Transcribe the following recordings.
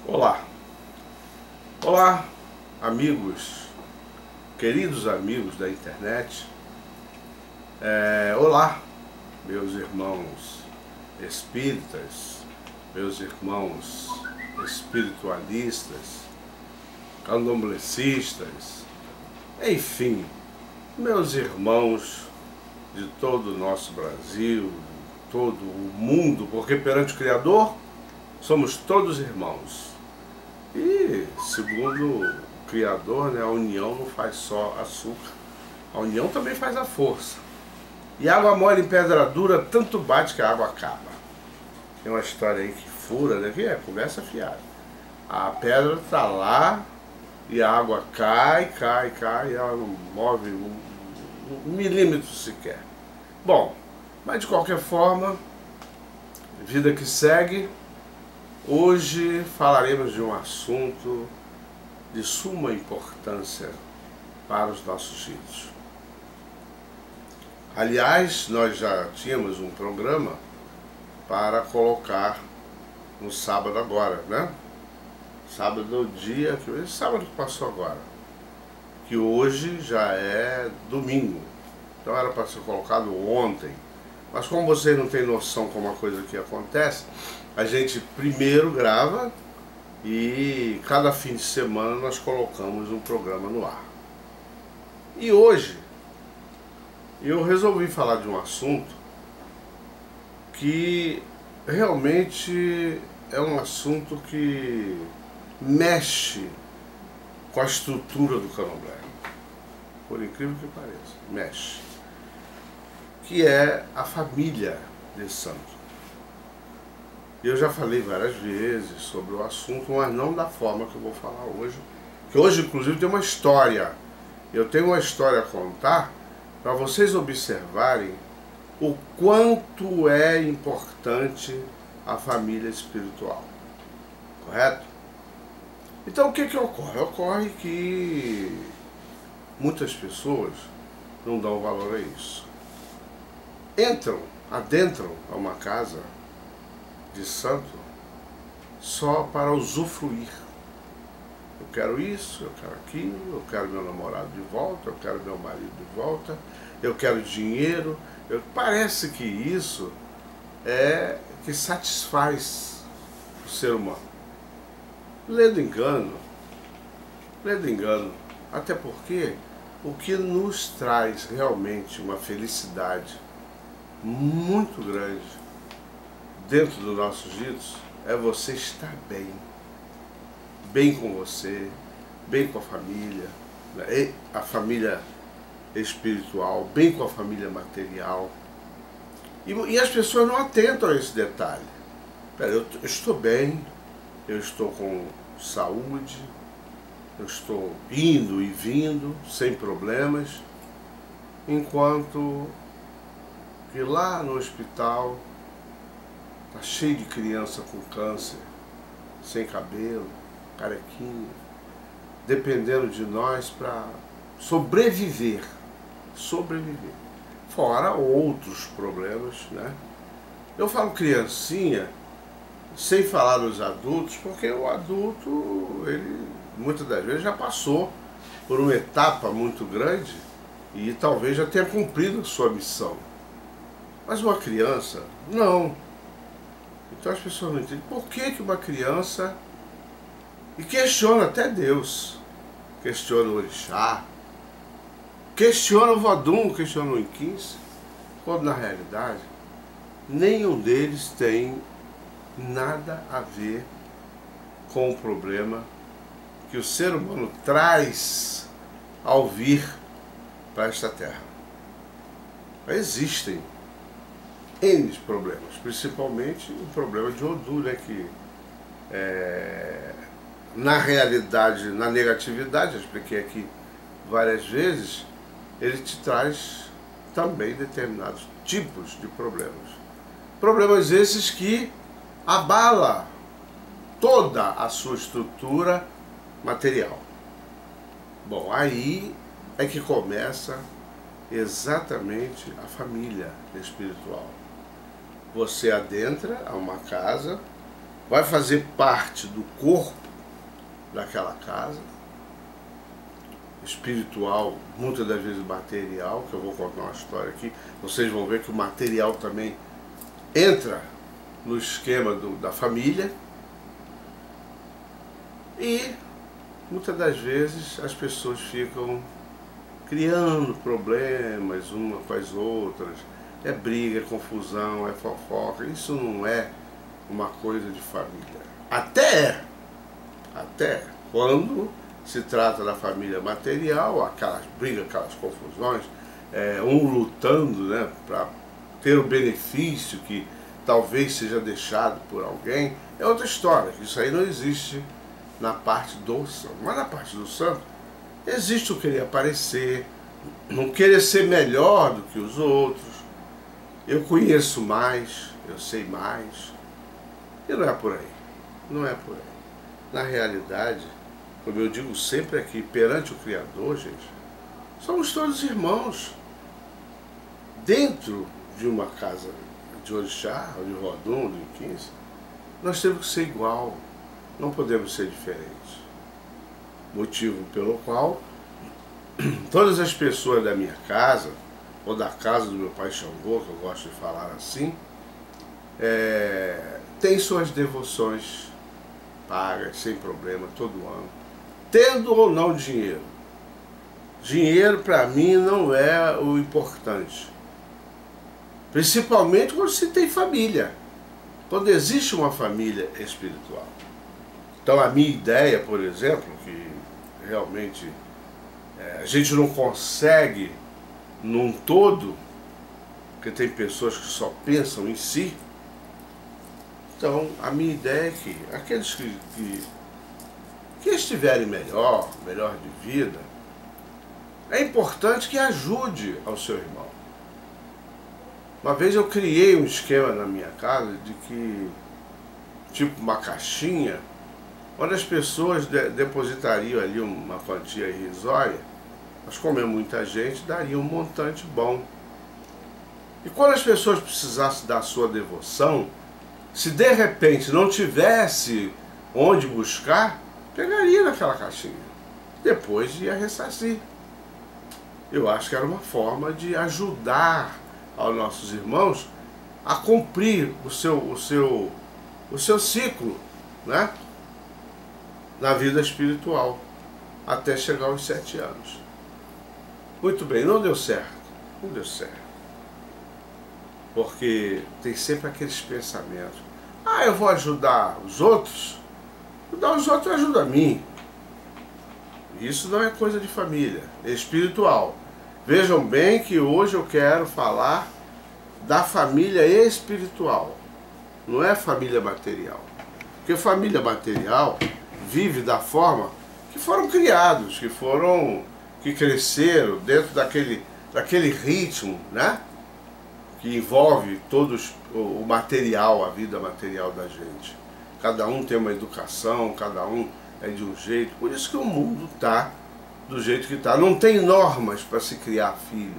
Olá, olá amigos, queridos amigos da internet, olá meus irmãos espíritas, meus irmãos espiritualistas, candomblecistas, enfim, meus irmãos de todo o nosso Brasil, todo o mundo, porque perante o Criador somos todos irmãos. E, segundo o Criador, né, a união não faz só açúcar, a união também faz a força. E água mole em pedra dura, tanto bate que a água acaba. Tem uma história aí que fura, né? Que é conversa fiada. A pedra está lá e a água cai, e ela não move um milímetro sequer. Bom, mas de qualquer forma, vida que segue. Hoje falaremos de um assunto de suma importância para os nossos filhos. Aliás, nós já tínhamos um programa para colocar no sábado agora, né? Sábado dia, sábado que passou agora, que hoje já é domingo. Então era para ser colocado ontem. Mas como vocês não têm noção como a coisa aqui acontece, a gente primeiro grava e cada fim de semana nós colocamos um programa no ar. E hoje eu resolvi falar de um assunto que realmente é um assunto que mexe com a estrutura do candomblé. Por incrível que pareça, mexe. Que é a família de santo. Eu já falei várias vezes sobre o assunto, mas não da forma que eu vou falar hoje. Que hoje, inclusive, tem uma história. Eu tenho uma história a contar para vocês observarem o quanto é importante a família espiritual. Correto? Então, o que ocorre? Ocorre que muitas pessoas não dão valor a isso. Adentram a uma casa de santo só para usufruir. Eu quero isso, eu quero aquilo, eu quero meu namorado de volta, eu quero meu marido de volta, eu quero dinheiro. Parece que isso é que satisfaz o ser humano. Lendo engano, até porque o que nos traz realmente uma felicidade muito grande dentro dos nossos dias é você estar bem com você, bem com a família, né? A família espiritual, bem com a família material. E as pessoas não atentam a esse detalhe. Eu estou bem, eu estou com saúde, eu estou indo e vindo sem problemas, enquanto que lá no hospital está cheio de criança com câncer, sem cabelo, carequinha, dependendo de nós para sobreviver. Fora outros problemas, né? Eu falo criancinha, sem falar dos adultos, porque o adulto, ele muitas das vezes já passou por uma etapa muito grande e talvez já tenha cumprido a sua missão. Mas uma criança, não. Então as pessoas não entendem por que uma criança, e questiona até Deus, questiona o orixá, questiona o vodum, questiona o inquins, quando na realidade nenhum deles tem nada a ver com o problema que o ser humano traz ao vir para esta terra. Existem N problemas, principalmente o problema de Odu, né, que na realidade, na negatividade, eu expliquei aqui várias vezes, ele te traz também determinados tipos de problemas. Problemas esses que abala toda a sua estrutura material. Bom, aí é que começa exatamente a família espiritual. Você adentra a uma casa vai fazer parte do corpo daquela casa, espiritual, muitas das vezes material, que eu vou contar uma história aqui, vocês vão ver que o material também entra no esquema da família, e muitas das vezes as pessoas ficam criando problemas uma com as outras, é briga, é confusão, é fofoca. Isso não é uma coisa de família. Até quando se trata da família material, aquelas brigas, aquelas confusões, um lutando, né, para ter o benefício que talvez seja deixado por alguém, é outra história. Isso aí não existe na parte do santo. Mas na parte do santo existe o querer aparecer, não querer ser melhor do que os outros. Eu conheço mais, eu sei mais. E não é por aí. Não é por aí. Na realidade, como eu digo sempre aqui, perante o Criador, gente, somos todos irmãos. Dentro de uma casa de orixá, ou de Vodun, de 15, nós temos que ser igual. Não podemos ser diferentes. Motivo pelo qual todas as pessoas da minha casa, ou da casa do meu pai Xangô, que eu gosto de falar assim, têm suas devoções pagas, sem problema, todo ano. Tendo ou não dinheiro. Dinheiro para mim não é o importante. Principalmente quando se tem família. Quando existe uma família espiritual. Então a minha ideia, por exemplo, que realmente a gente não consegue num todo, porque tem pessoas que só pensam em si. Então a minha ideia é que aqueles que estiverem melhor de vida, é importante que ajude ao seu irmão. Uma vez eu criei um esquema na minha casa de que, tipo uma caixinha, onde as pessoas depositariam ali uma quantia irrisória, mas como é muita gente, daria um montante bom. E quando as pessoas precisassem da sua devoção, se de repente não tivesse onde buscar, pegaria naquela caixinha. Depois ia ressarcir. Eu acho que era uma forma de ajudar aos nossos irmãos a cumprir o seu ciclo, né, na vida espiritual, até chegar aos 7 anos. Muito bem, não deu certo. Não deu certo. Porque tem sempre aqueles pensamentos. Ah, eu vou ajudar os outros? Ajudar os outros ajuda a mim. Isso não é coisa de família, é espiritual. Vejam bem que hoje eu quero falar da família espiritual. Não é família material. Porque família material vive da forma que foram criados, que cresceram dentro daquele ritmo, né? Que envolve todos o material, a vida material da gente. Cada um tem uma educação, cada um é de um jeito. Por isso que o mundo está do jeito que está. Não tem normas para se criar filho.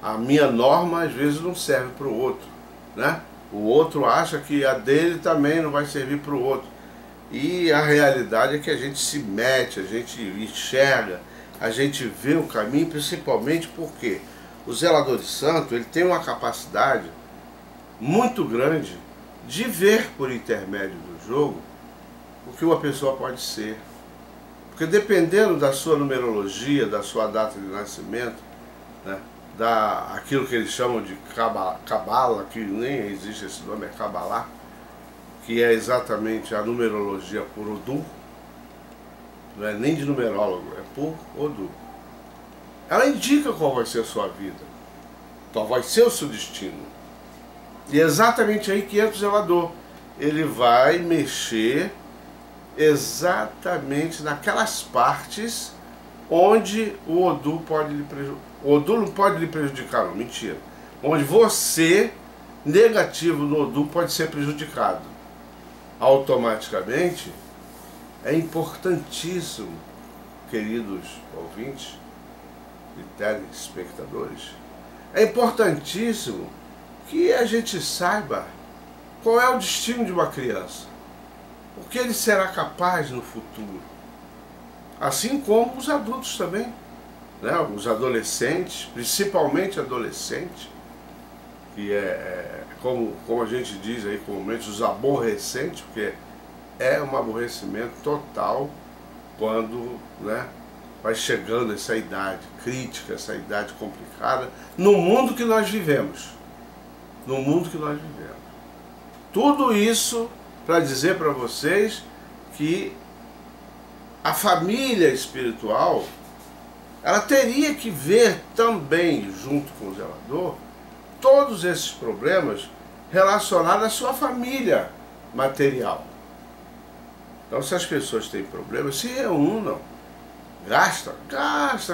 A minha norma às vezes não serve para o outro, né? O outro acha que a dele também não vai servir para o outro. E a realidade é que a gente se mete, a gente enxerga, a gente vê o caminho, principalmente porque o zelador de santo, ele tem uma capacidade muito grande de ver por intermédio do jogo o que uma pessoa pode ser. Porque dependendo da sua numerologia, da sua data de nascimento, né, aquilo que eles chamam de cabala, que nem existe esse nome, é cabalá, que é exatamente a numerologia por Odu, não é nem de numerólogo, é por Odu. Ela indica qual vai ser a sua vida, qual vai ser o seu destino. E é exatamente aí que entra o zelador. Ele vai mexer exatamente naquelas partes onde o Odu pode lhe prejudicar. O Odu não pode lhe prejudicar, não, mentira. Onde você, negativo no Odu, pode ser prejudicado. Automaticamente, é importantíssimo, queridos ouvintes e telespectadores, é importantíssimo que a gente saiba qual é o destino de uma criança. o que ele será capaz no futuro. Assim como os adultos também, né? Os adolescentes, principalmente adolescentes, que como a gente diz aí comumente, os aborrecentes, porque é um aborrecimento total quando, né, vai chegando essa idade crítica, essa idade complicada, no mundo que nós vivemos. No mundo que nós vivemos. Tudo isso para dizer para vocês que a família espiritual, ela teria que ver também, junto com o zelador, todos esses problemas relacionados à sua família material. Então, se as pessoas têm problemas, se reúnam. Gasta,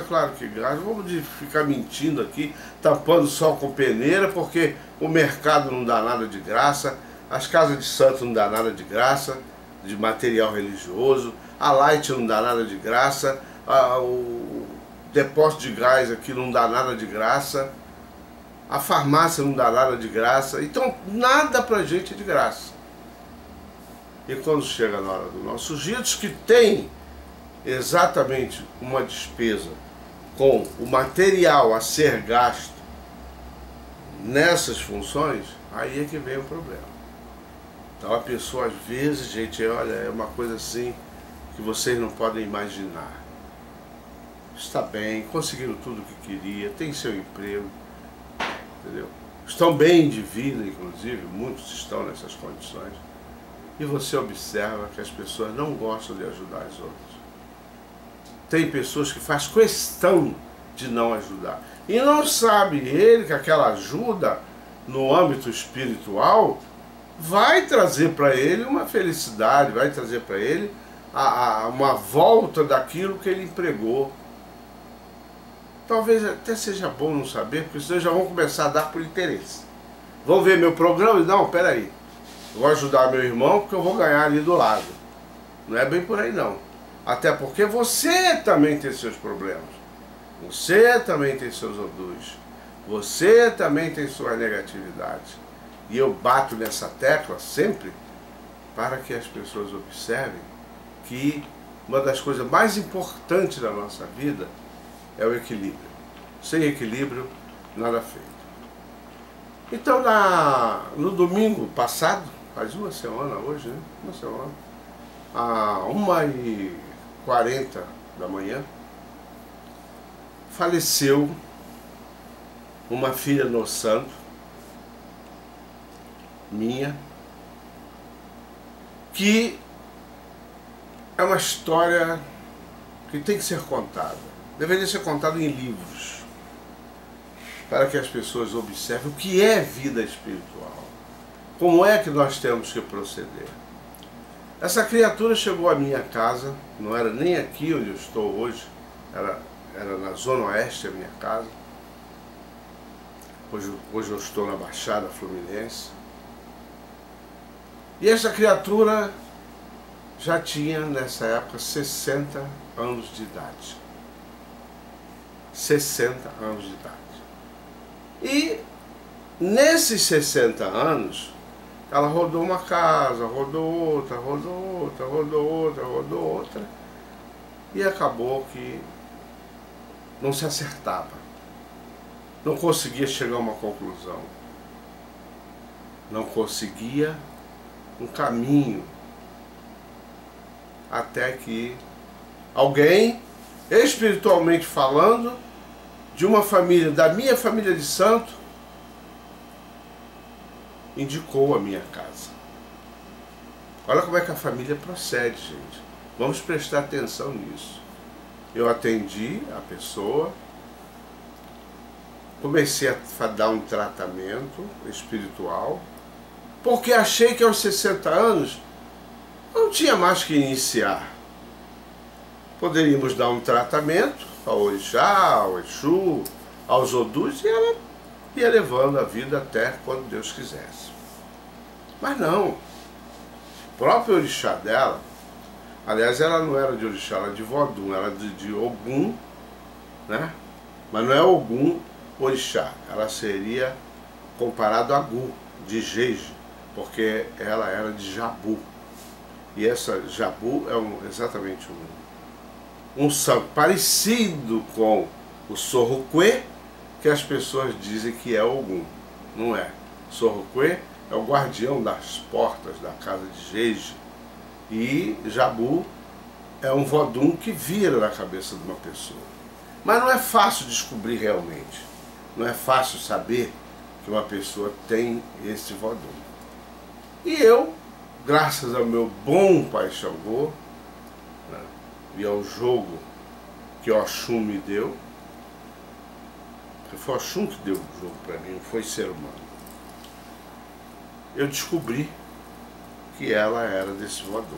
claro que gasta. Vamos ficar mentindo aqui, tampando sol com peneira, porque o mercado não dá nada de graça, as casas de santo não dá nada de graça, de material religioso, a Light não dá nada de graça, o depósito de gás aqui não dá nada de graça, a farmácia não dá nada de graça, então nada pra gente é de graça. E quando chega na hora dos nossos ritos, que tem exatamente uma despesa com o material a ser gasto nessas funções, aí é que vem o problema. Então a pessoa às vezes, gente, olha, é uma coisa assim que vocês não podem imaginar. Está bem, conseguiram tudo o que queria, tem seu emprego, entendeu? Estão bem de vida, inclusive, muitos estão nessas condições. E você observa que as pessoas não gostam de ajudar as outras. Tem pessoas que fazem questão de não ajudar. E não sabe ele que aquela ajuda no âmbito espiritual vai trazer para ele uma felicidade, vai trazer para ele uma volta daquilo que ele empregou. Talvez até seja bom não saber, porque senão já vão começar a dar por interesse. Vão ver meu programa e não, peraí, eu vou ajudar meu irmão porque eu vou ganhar ali do lado. Não é bem por aí não. Até porque você também tem seus problemas. Você também tem seus odores. Você também tem sua negatividade. E eu bato nessa tecla sempre para que as pessoas observem que uma das coisas mais importantes da nossa vida é o equilíbrio. Sem equilíbrio, nada feito. Então, no domingo passado, faz uma semana hoje, né? Uma semana, à 1h40 da manhã, faleceu uma filha no santo, minha, que é uma história que tem que ser contada. Deveria ser contada em livros, para que as pessoas observem o que é vida espiritual, como é que nós temos que proceder. Essa criatura chegou à minha casa, não era nem aqui onde eu estou hoje, era na Zona Oeste a minha casa. Hoje eu estou na Baixada Fluminense. E essa criatura já tinha, nessa época, 60 anos de idade. 60 anos de idade. E nesses 60 anos, ela rodou uma casa, rodou outra, rodou outra, rodou outra, rodou outra, e acabou que não se acertava. Não conseguia chegar a uma conclusão. Não conseguia um caminho. Até que alguém, espiritualmente falando, de uma família, da minha família de santo, indicou a minha casa. Olha como é que a família procede, gente. Vamos prestar atenção nisso. Eu atendi a pessoa, comecei a dar um tratamento espiritual, porque achei que aos 60 anos não tinha mais que iniciar. Poderíamos dar um tratamento ao orixá, ao exu, aos odus, e ela ia levando a vida até quando Deus quisesse. Mas não. O próprio orixá dela, aliás, ela não era de orixá, ela era de Vodum, ela era de Ogum, né? Mas não é Ogum orixá, ela seria comparado a Gu, de Jeje, porque ela era de Jabu. E essa Jabu é exatamente um santo parecido com o Sorroque, que as pessoas dizem que é Ogum. Não é. Sorroque é o guardião das portas da casa de Jeje. E Jabu é um vodum que vira na cabeça de uma pessoa. Mas não é fácil descobrir realmente. Não é fácil saber que uma pessoa tem esse vodum. E eu, graças ao meu bom Pai Xangô, né, e ao jogo que o Oxum me deu, foi o Oxum que deu o jogo para mim, não foi ser humano, eu descobri que ela era desse vodum.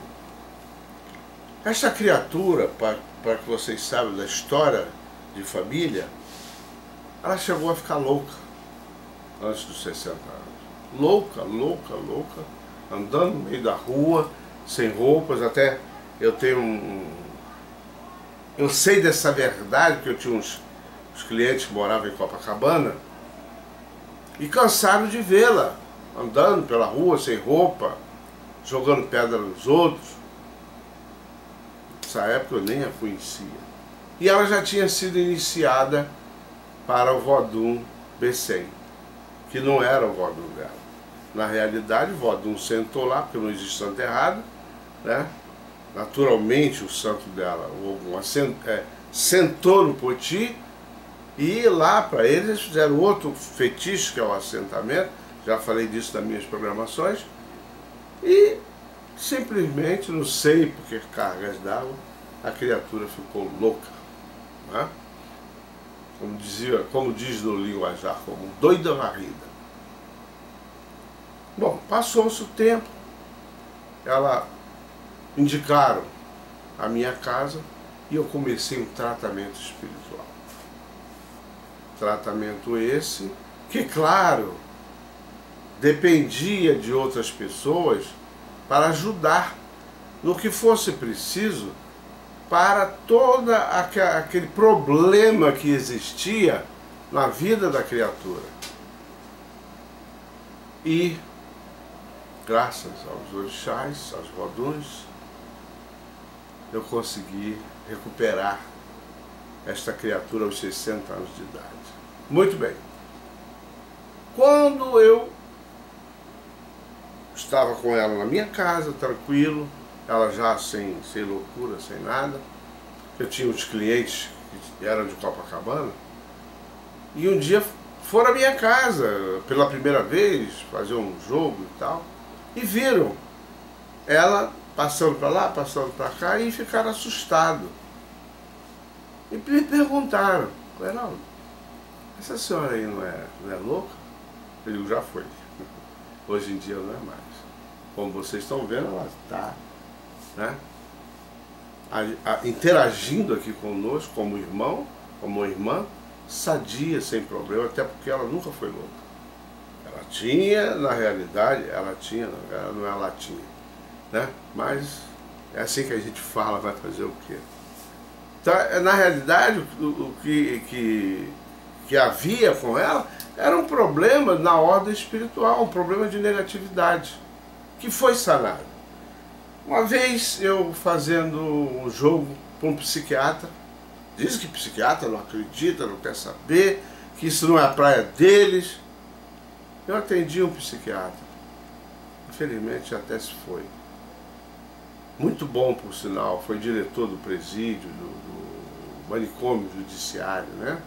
Esta criatura, para que vocês saibam da história de família, ela chegou a ficar louca antes dos 60 anos. Louca, louca, louca, andando no meio da rua, sem roupas. Até eu tenho eu sei dessa verdade, porque eu tinha uns clientes que moravam em Copacabana e cansaram de vê-la andando pela rua sem roupa, jogando pedra nos outros. Nessa época eu nem a conhecia. E ela já tinha sido iniciada para o vodum Besen, que não era o vodum dela. Na realidade, o vodum sentou lá, porque não existe santo errado, né? Naturalmente o santo dela, o Ogum, sentou no poti, e lá para eles fizeram outro fetiche, que é o assentamento. Já falei disso nas minhas programações. E simplesmente, não sei por que cargas d'água, a criatura ficou louca, né? Como diz no linguajar, como doida varrida. Bom, passou-se o tempo, ela indicaram a minha casa e eu comecei um tratamento espiritual. Tratamento esse que, claro, dependia de outras pessoas para ajudar no que fosse preciso para todo aquele problema que existia na vida da criatura. E, graças aos orixás, aos voduns, eu consegui recuperar esta criatura aos 60 anos de idade. Muito bem. Quando eu estava com ela na minha casa, tranquilo, ela já sem loucura, sem nada. Eu tinha uns clientes que eram de Copacabana, e um dia foram à minha casa pela primeira vez, fazer um jogo e tal, e viram ela passando para lá, passando para cá, e ficaram assustados. E me perguntaram: Heraldo, essa senhora aí não é louca? Eu digo: já foi. Hoje em dia não é mais. Como vocês estão vendo, ela está, né, interagindo aqui conosco como irmão, como irmã, sadia, sem problema, até porque ela nunca foi louca. Ela tinha, na realidade, ela tinha, né? Mas é assim que a gente fala, vai fazer o quê? Então, na realidade, o que havia com ela era um problema na ordem espiritual, um problema de negatividade, que foi sanado. Uma vez eu fazendo um jogo para um psiquiatra, diz que psiquiatra não acredita, não quer saber, que isso não é a praia deles. Eu atendi um psiquiatra, infelizmente até se foi. Muito bom, por sinal, foi diretor do presídio, do manicômio judiciário, né?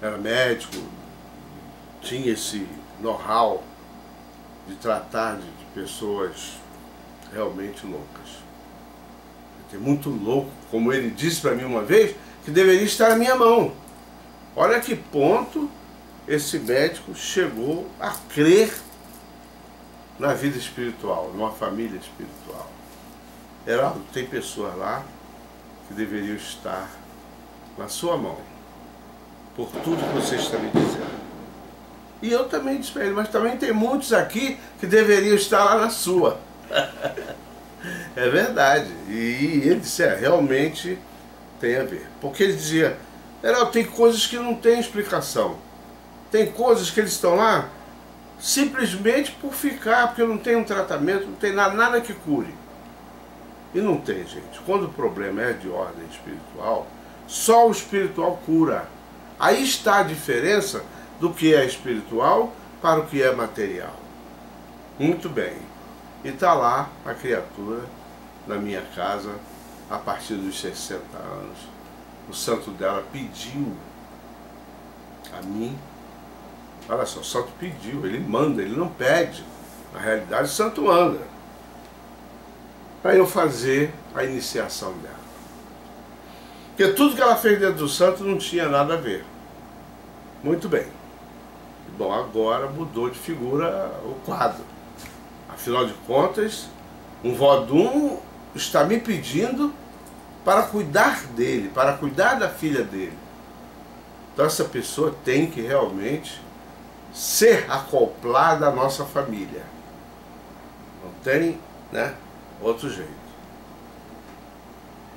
Era médico, tinha esse know-how de tratar de pessoas realmente loucas. Tem muito louco, como ele disse para mim uma vez, que deveria estar na minha mão. Olha que ponto esse médico chegou a crer na vida espiritual, numa família espiritual. Heraldo, tem pessoas lá que deveriam estar na sua mão, por tudo que você está me dizendo. E eu também disse para ele: mas também tem muitos aqui que deveriam estar lá na sua. É verdade. E ele disse: realmente tem a ver. Porque ele dizia: Heraldo, tem coisas que não tem explicação. Tem coisas que eles estão lá simplesmente por ficar, porque não tem um tratamento, não tem nada que cure. E não tem, gente. Quando o problema é de ordem espiritual, só o espiritual cura. Aí está a diferença do que é espiritual para o que é material. Muito bem. E está lá a criatura na minha casa a partir dos 60 anos. O santo dela pediu a mim. Olha só, o santo pediu, ele manda, ele não pede. Na realidade, o santo manda. Para eu fazer a iniciação dela. Porque tudo que ela fez dentro do santo não tinha nada a ver. Muito bem. Bom, agora mudou de figura o quadro. Afinal de contas, um vodum está me pedindo para cuidar dele, para cuidar da filha dele. Então essa pessoa tem que realmente ser acoplada à nossa família. Não tem, né, outro jeito.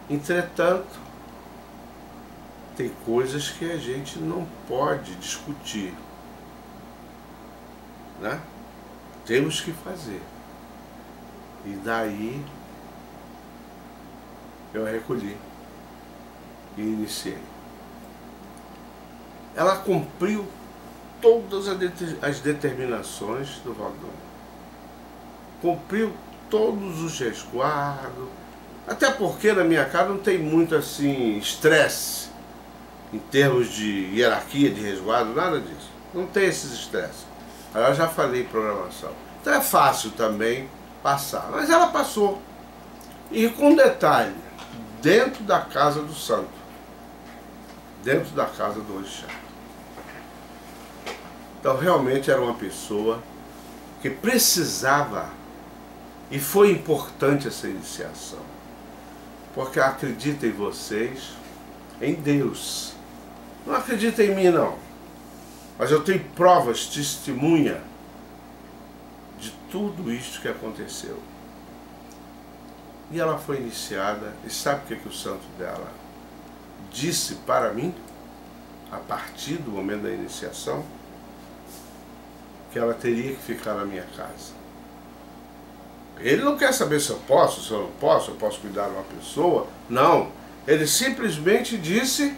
Entretanto, tem coisas que a gente não pode discutir, né? Temos que fazer. E daí eu recolhi e iniciei. Ela cumpriu todas as determinações do vodum. Cumpriu todos os resguardos. Até porque na minha casa não tem muito assim estresse em termos de hierarquia, de resguardo, nada disso. Não tem esses estresses. Eu já falei em programação. Então é fácil também passar. Mas ela passou. E com detalhe, dentro da casa do santo. Dentro da casa do orixá. Então realmente era uma pessoa que precisava, e foi importante essa iniciação. Porque acredita em vocês, em Deus. Não acredita em mim não. Mas eu tenho provas, testemunha de tudo isto que aconteceu. E ela foi iniciada, e sabe o que o santo dela disse para mim, a partir do momento da iniciação? Que ela teria que ficar na minha casa. Ele não quer saber se eu posso, se eu posso cuidar de uma pessoa. Não. Ele simplesmente disse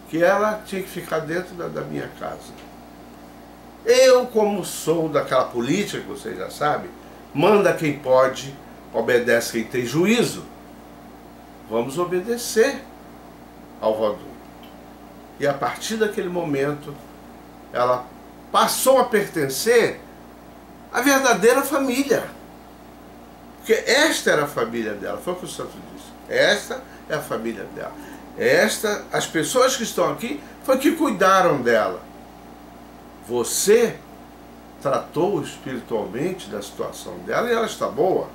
que ela tinha que ficar dentro da minha casa. Eu, como sou daquela política que vocês já sabem, manda quem pode, obedece quem tem juízo. Vamos obedecer ao vodum. E a partir daquele momento, ela passou a pertencer à verdadeira família. Porque esta era a família dela, foi o que o santo disse. Esta é a família dela. As pessoas que estão aqui, foi que cuidaram dela. Você tratou espiritualmente da situação dela e ela está boa.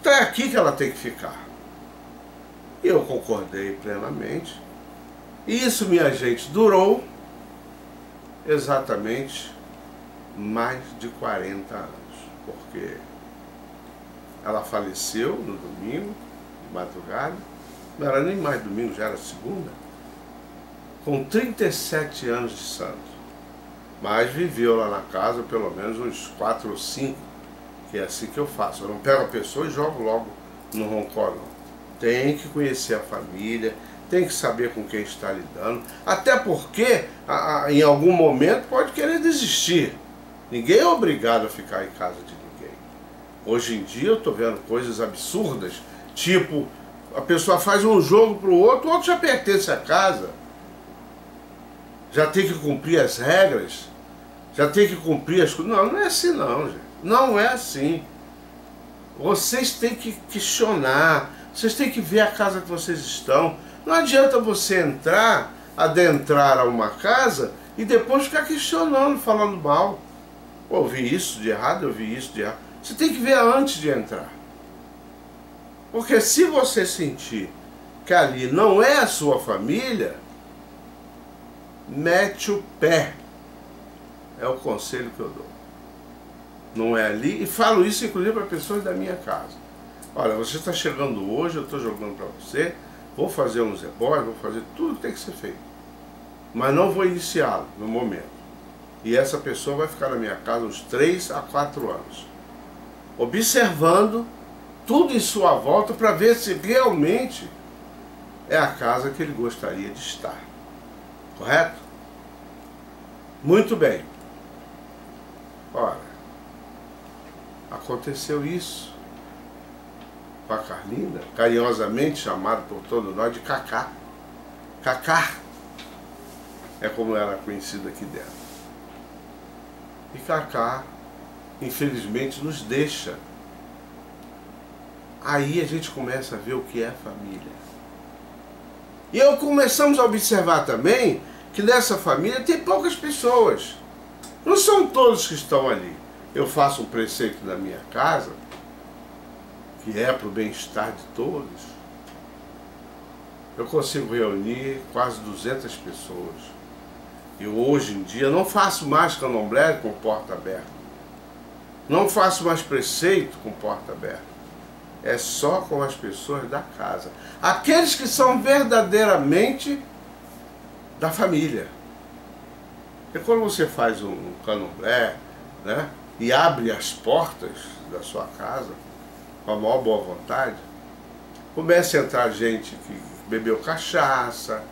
Então é aqui que ela tem que ficar. E eu concordei plenamente. E isso, minha gente, durou exatamente mais de 40 anos. Porque ela faleceu no domingo, de madrugada. Não era nem mais domingo, já era segunda. Com 37 anos de santo. Mas viveu lá na casa pelo menos uns 4 ou 5. Que é assim que eu faço. Eu não pego a pessoa e jogo logo no roncó, não. Tem que conhecer a família, tem que saber com quem está lidando. Até porque, em algum momento, pode querer desistir. Ninguém é obrigado a ficar em casa de ninguém. Hoje em dia eu estou vendo coisas absurdas, tipo, a pessoa faz um jogo para o outro já pertence à casa. Já tem que cumprir as regras, já tem que cumprir as coisas. Não, não é assim não, gente. Não é assim. Vocês têm que questionar, vocês têm que ver a casa que vocês estão. Não adianta você adentrar a uma casa e depois ficar questionando, falando mal. Eu vi isso de errado, eu vi isso de errado. Você tem que ver antes de entrar. Porque se você sentir que ali não é a sua família, mete o pé. É o conselho que eu dou. Não é ali, e falo isso inclusive para pessoas da minha casa. Olha, você está chegando hoje, eu estou jogando para você, vou fazer uns ebóis, vou fazer tudo que tem que ser feito. Mas não vou iniciá-lo no momento. E essa pessoa vai ficar na minha casa uns 3 a 4 anos. Observando tudo em sua volta para ver se realmente é a casa que ele gostaria de estar. Correto? Muito bem. Ora, aconteceu isso com a Carlinda, carinhosamente chamada por todos nós de Cacá. Cacá é como ela é conhecida aqui dentro. E Cacá, infelizmente, nos deixa. Aí a gente começa a ver o que é família. E começamos a observar também que nessa família tem poucas pessoas. Não são todos que estão ali. Eu faço um preceito na minha casa, que é para o bem-estar de todos. Eu consigo reunir quase 200 pessoas. E hoje em dia não faço mais candomblé com porta aberta. Não faço mais preceito com porta aberta. É só com as pessoas da casa. Aqueles que são verdadeiramente da família. Porque quando você faz um candomblé, né, e abre as portas da sua casa, com a maior boa vontade, começa a entrar gente que bebeu cachaça,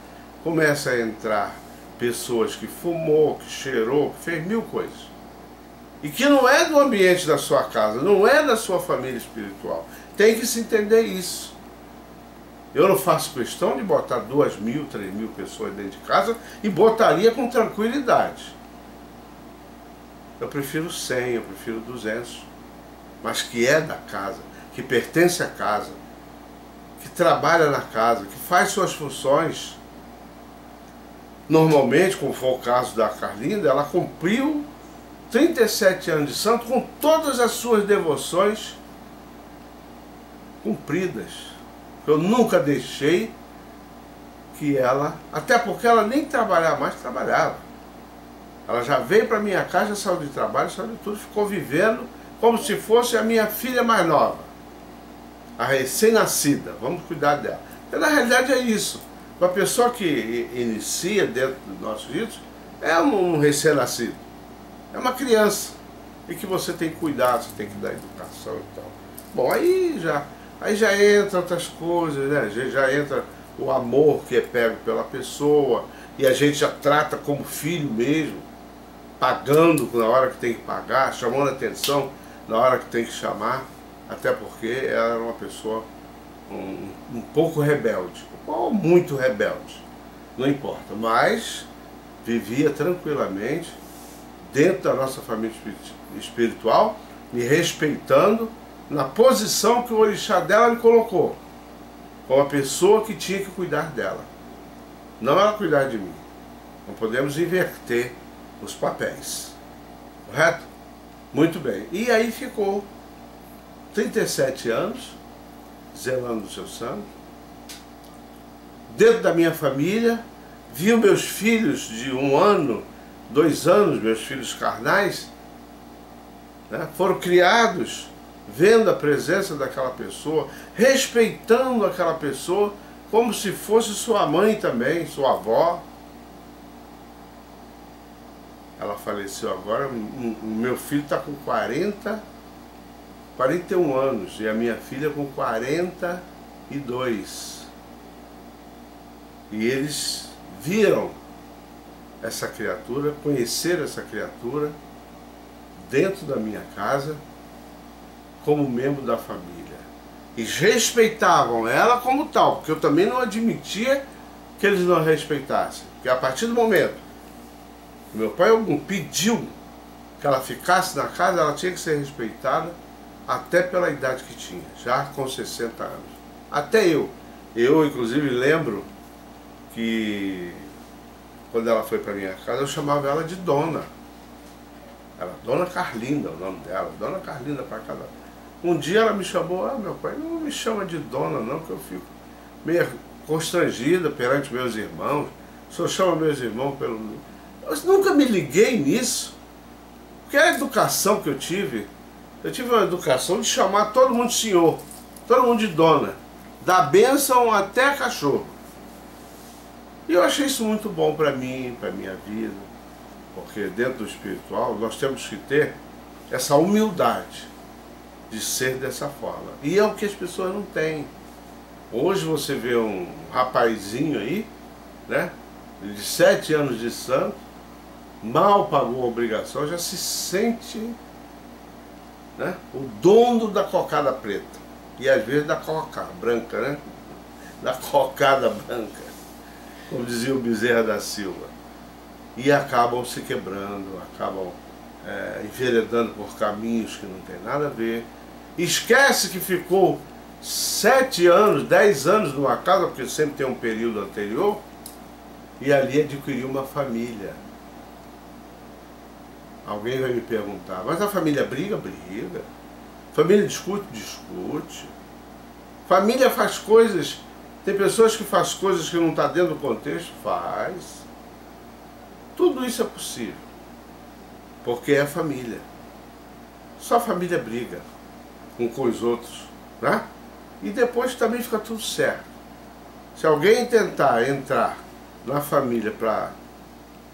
começa a entrar pessoas que fumou, que cheirou, que fez mil coisas. E que não é do ambiente da sua casa, não é da sua família espiritual. Tem que se entender isso. Eu não faço questão de botar 2.000, 3.000 pessoas dentro de casa e botaria com tranquilidade. Eu prefiro 100, eu prefiro 200. Mas que é da casa, que pertence à casa, que trabalha na casa, que faz suas funções. Normalmente, como foi o caso da Carlinda, ela cumpriu 37 anos de santo com todas as suas devoções cumpridas. Eu nunca deixei que ela, até porque ela nem trabalhar mais trabalhava. Ela já veio para minha casa, já saiu de trabalho, saiu de tudo, ficou vivendo como se fosse a minha filha mais nova, a recém-nascida. Vamos cuidar dela. Porque na realidade é isso. Uma pessoa que inicia dentro dos nossos ritos é um recém-nascido, é uma criança, e que você tem que cuidar, você tem que dar educação e tal. Bom, aí já entra outras coisas, né? Já entra o amor que é pego pela pessoa, e a gente já trata como filho mesmo, pagando na hora que tem que pagar, chamando a atenção na hora que tem que chamar, até porque ela era uma pessoa um pouco rebelde, ou muito rebelde, não importa, mas vivia tranquilamente dentro da nossa família espiritual, me respeitando na posição que o orixá dela me colocou, como a pessoa que tinha que cuidar dela, não ela cuidar de mim. Não podemos inverter os papéis, correto? Muito bem, e aí ficou 37 anos zelando o seu santo, dentro da minha família, vi meus filhos de 1 ano, 2 anos, meus filhos carnais, né, foram criados vendo a presença daquela pessoa, respeitando aquela pessoa como se fosse sua mãe também, sua avó. Ela faleceu agora, o meu filho está com 41 anos e a minha filha com 42. E eles viram essa criatura, conheceram essa criatura dentro da minha casa como membro da família. E respeitavam ela como tal, porque eu também não admitia que eles não respeitassem. Porque a partir do momento que meu pai pediu que ela ficasse na casa, ela tinha que ser respeitada até pela idade que tinha, já com 60 anos. Até eu. Eu, inclusive, lembro que quando ela foi para minha casa, eu chamava ela de Dona. Ela, Dona Carlinda, o nome dela, Dona Carlinda para cada. Um dia ela me chamou, meu pai, não me chama de Dona não, que eu fico meio constrangida perante meus irmãos. O senhor chama meus irmãos pelo... Eu nunca me liguei nisso, porque a educação que eu tive uma educação de chamar todo mundo de senhor, todo mundo de dona, da bênção até cachorro. E eu achei isso muito bom para mim, para minha vida, porque dentro do espiritual nós temos que ter essa humildade de ser dessa forma. E é o que as pessoas não têm. Hoje você vê um rapazinho aí, né, de 7 anos de santo, mal pagou a obrigação, já se sente, né, o dono da cocada preta. E às vezes da coca branca, né? Da cocada branca, como dizia o Bezerra da Silva. E acabam se quebrando, acabam enveredando por caminhos que não tem nada a ver. Esquece que ficou 7 anos, 10 anos numa casa, porque sempre tem um período anterior, e ali adquiriu uma família. Alguém vai me perguntar, mas a família briga? Briga. Família discute? Discute. Família faz coisas, tem pessoas que fazem coisas que não estão dentro do contexto? Faz. Tudo isso é possível, porque é família. Só a família briga um com os outros, né? E depois também fica tudo certo. Se alguém tentar entrar na família para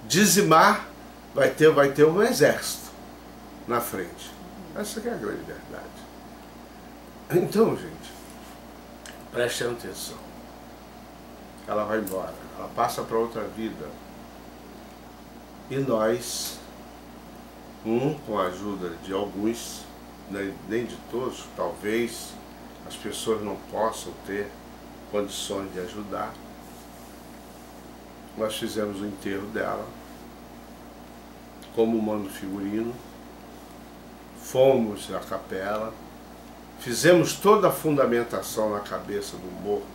dizimar, vai ter um exército na frente. Essa que é a grande verdade. Então, gente, prestem atenção. Ela vai embora, ela passa para outra vida. E nós, com a ajuda de alguns, nem de todos, talvez as pessoas não possam ter condições de ajudar, nós fizemos o enterro dela, como manda o figurino, fomos à capela, fizemos toda a fundamentação na cabeça do morto,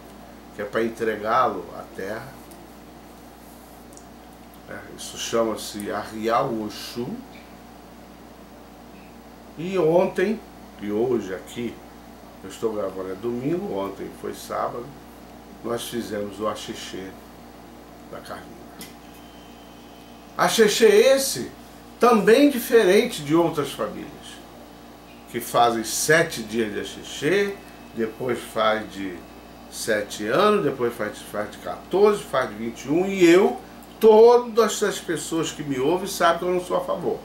que é para entregá-lo à terra. Isso chama-se Arriar o Oxum. E ontem, e hoje aqui, eu estou gravando, é domingo, ontem foi sábado, nós fizemos o axixê da Carlinha. Axixê esse, também diferente de outras famílias, que fazem 7 dias de axixê, depois faz de 7 anos, depois faz de 14, faz de 21, e eu, todas as pessoas que me ouvem sabem que eu não sou a favor.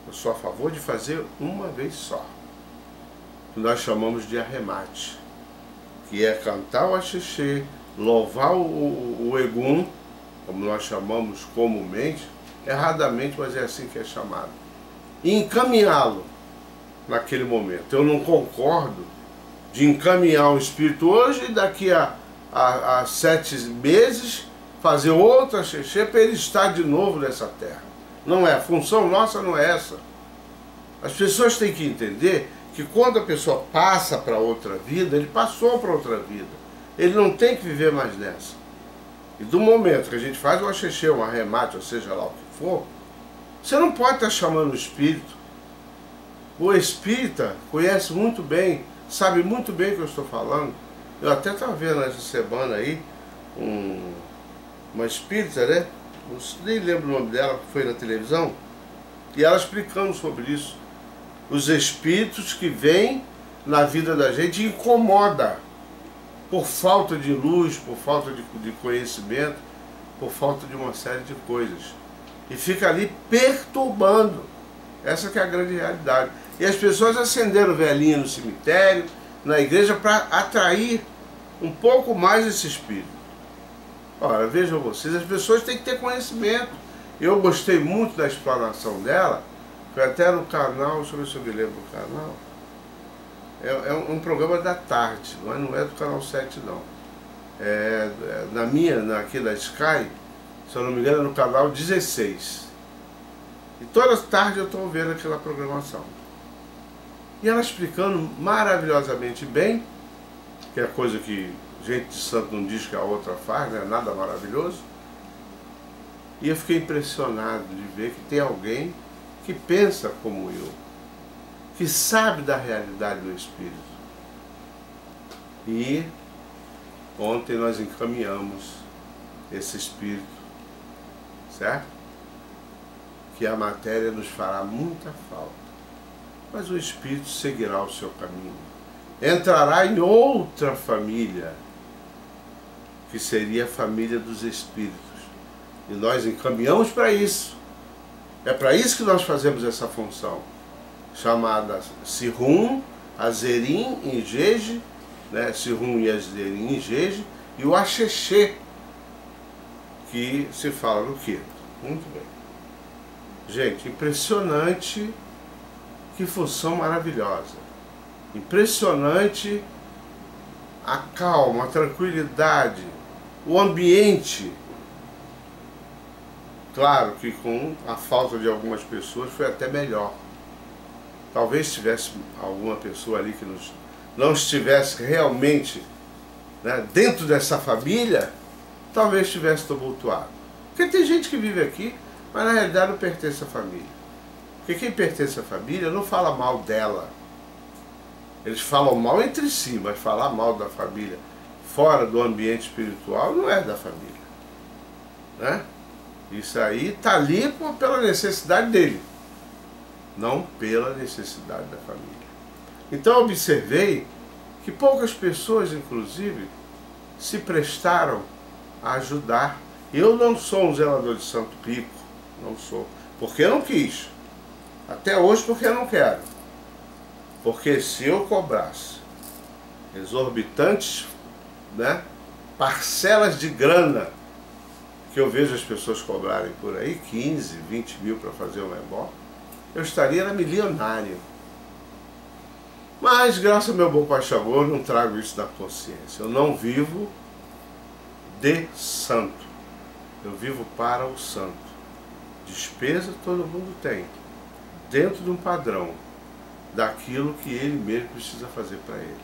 Eu sou a favor de fazer uma vez só, que nós chamamos de arremate, que é cantar o axixê, louvar o Egum, como nós chamamos comumente, erradamente, mas é assim que é chamado, e encaminhá-lo naquele momento. Eu não concordo de encaminhar o espírito hoje e daqui a 7 meses fazer outro axixê para ele estar de novo nessa terra. Não é, a função nossa não é essa. As pessoas têm que entender que quando a pessoa passa para outra vida, ele passou para outra vida. Ele não tem que viver mais nessa. E do momento que a gente faz um axixê, um arremate, ou seja lá o que for, você não pode estar chamando o espírito. O espírita conhece muito bem, sabe muito bem o que eu estou falando. Eu até estava vendo essa semana aí uma espírita, né? Nem lembro o nome dela, que foi na televisão, e ela explicando sobre isso. Os espíritos que vêm na vida da gente e incomoda por falta de luz, por falta de conhecimento, por falta de uma série de coisas. E fica ali perturbando. Essa que é a grande realidade. E as pessoas acenderam velhinha no cemitério, na igreja, para atrair um pouco mais esse espírito. Ora, vejam vocês, as pessoas têm que ter conhecimento. Eu gostei muito da explanação dela, foi até no canal, deixa eu ver se eu me lembro do canal. É um programa da tarde, mas não é do canal 7 não. Aqui da Sky, se eu não me engano, é no canal 16. E toda tarde eu estou vendo aquela programação. E ela explicando maravilhosamente bem, que é coisa que gente de santo não diz que a outra faz, não é nada maravilhoso. E eu fiquei impressionado de ver que tem alguém que pensa como eu, que sabe da realidade do espírito. E ontem nós encaminhamos esse espírito, certo? Que a matéria nos fará muita falta, mas o espírito seguirá o seu caminho, entrará em outra família, que seria a família dos espíritos, e nós encaminhamos para isso. É para isso que nós fazemos essa função. chamada Sihum, Azerim, Ingeje, né? Sihum e Azerim, Ingeje, e o Axexê, que se fala no quinto. Muito bem. Gente, impressionante, que função maravilhosa. Impressionante a calma, a tranquilidade, o ambiente. Claro que com a falta de algumas pessoas foi até melhor. Talvez tivesse alguma pessoa ali que não estivesse realmente, né, dentro dessa família, talvez estivesse tumultuado. Porque tem gente que vive aqui, mas na realidade não pertence à família. Porque quem pertence à família não fala mal dela. Eles falam mal entre si, mas falar mal da família fora do ambiente espiritual não é da família, né? Isso aí está ali pela necessidade dele, não pela necessidade da família. Então eu observei que poucas pessoas, inclusive, se prestaram a ajudar. Eu não sou um zelador de santo rico, não sou, porque eu não quis. Até hoje porque eu não quero. Porque se eu cobrasse exorbitantes, né, parcelas de grana, que eu vejo as pessoas cobrarem por aí, 15, 20 mil para fazer um ebó, eu estaria na milionária. Mas, graças ao meu bom Pai Xangô, não trago isso na consciência. Eu não vivo de santo. Eu vivo para o santo. Despesa todo mundo tem, dentro de um padrão, daquilo que ele mesmo precisa fazer para ele.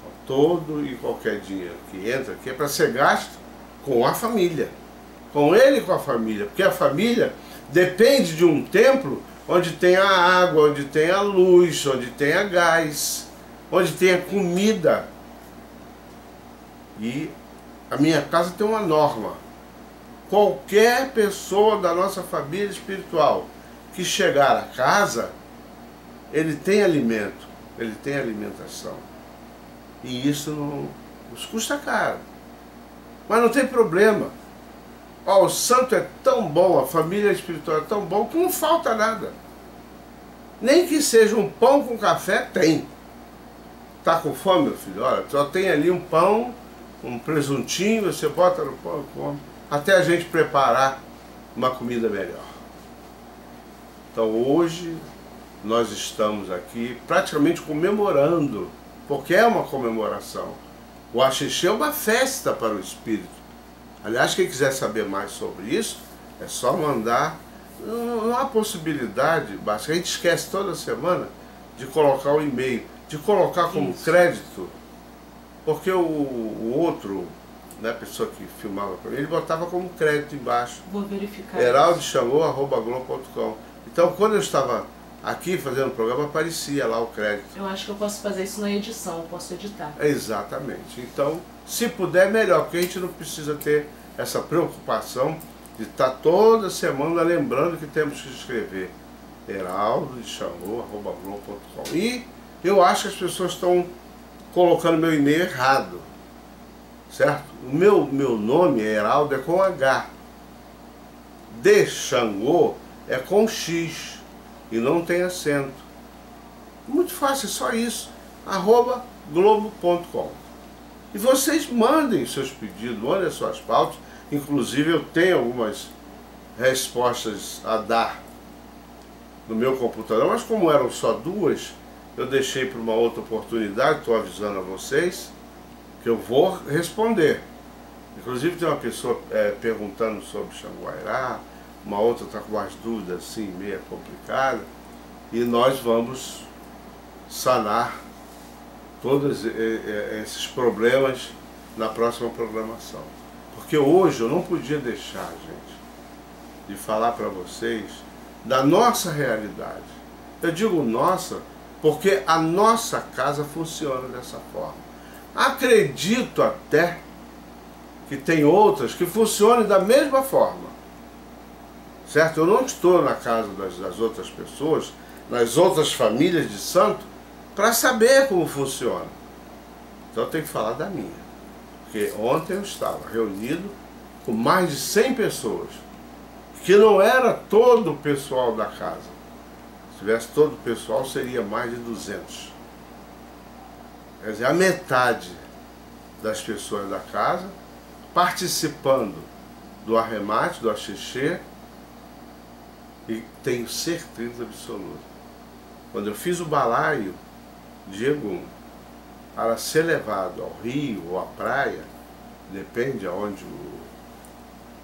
Então, todo e qualquer dinheiro que entra aqui é para ser gasto com a família. Com ele e com a família. Porque a família depende de um templo onde tem a água, onde tem a luz, onde tem a gás, onde tem a comida. E a minha casa tem uma norma. Qualquer pessoa da nossa família espiritual que chegar a casa, ele tem alimento, ele tem alimentação. E isso não nos custa caro. Mas não tem problema. Ó, o santo é tão bom, a família espiritual é tão bom que não falta nada. Nem que seja um pão com café, tem. Tá com fome, meu filho? Olha, só tem ali um pão, um presuntinho, você bota no pão e come. Até a gente preparar uma comida melhor. Então hoje nós estamos aqui praticamente comemorando, porque é uma comemoração. O Axexê é uma festa para o espírito. Aliás, quem quiser saber mais sobre isso, é só mandar. Não há possibilidade, basta. A gente esquece toda semana de colocar o e-mail, de colocar como crédito, porque o outro, né, a pessoa que filmava para mim, ele botava como crédito embaixo. Vou verificar. heraldoxangô@globo.com. Então, quando eu estava aqui fazendo o programa, aparecia lá o crédito. Eu acho que eu posso fazer isso na edição, eu posso editar. Exatamente. Então, se puder, melhor, porque a gente não precisa ter essa preocupação de estar toda semana lembrando que temos que escrever heraldoxangô@globo.com. E eu acho que as pessoas estão colocando meu e-mail errado, certo? O meu nome é Heraldo, é com H. De Xangô é com X e não tem acento. Muito fácil, é só isso. @globo.com. E vocês mandem seus pedidos, mandem as suas pautas. Inclusive eu tenho algumas respostas a dar no meu computador, mas como eram só duas, eu deixei para uma outra oportunidade. Estou avisando a vocês que eu vou responder. Inclusive tem uma pessoa perguntando sobre Xanguairá, uma outra está com umas dúvidas assim, meio complicada, e nós vamos sanar todos esses problemas na próxima programação. Porque hoje eu não podia deixar, gente, de falar para vocês da nossa realidade. Eu digo nossa, porque a nossa casa funciona dessa forma. Acredito até que tem outras que funcionem da mesma forma. Certo? Eu não estou na casa das outras pessoas, nas outras famílias de santo, para saber como funciona. Então eu tenho que falar da minha. Porque ontem eu estava reunido com mais de 100 pessoas, que não era todo o pessoal da casa. Se tivesse todo o pessoal, seria mais de 200. Quer dizer, a metade das pessoas da casa participando do arremate, do axixê, e tenho certeza absoluta. Quando eu fiz o balaio de Egum para ser levado ao rio ou à praia, depende aonde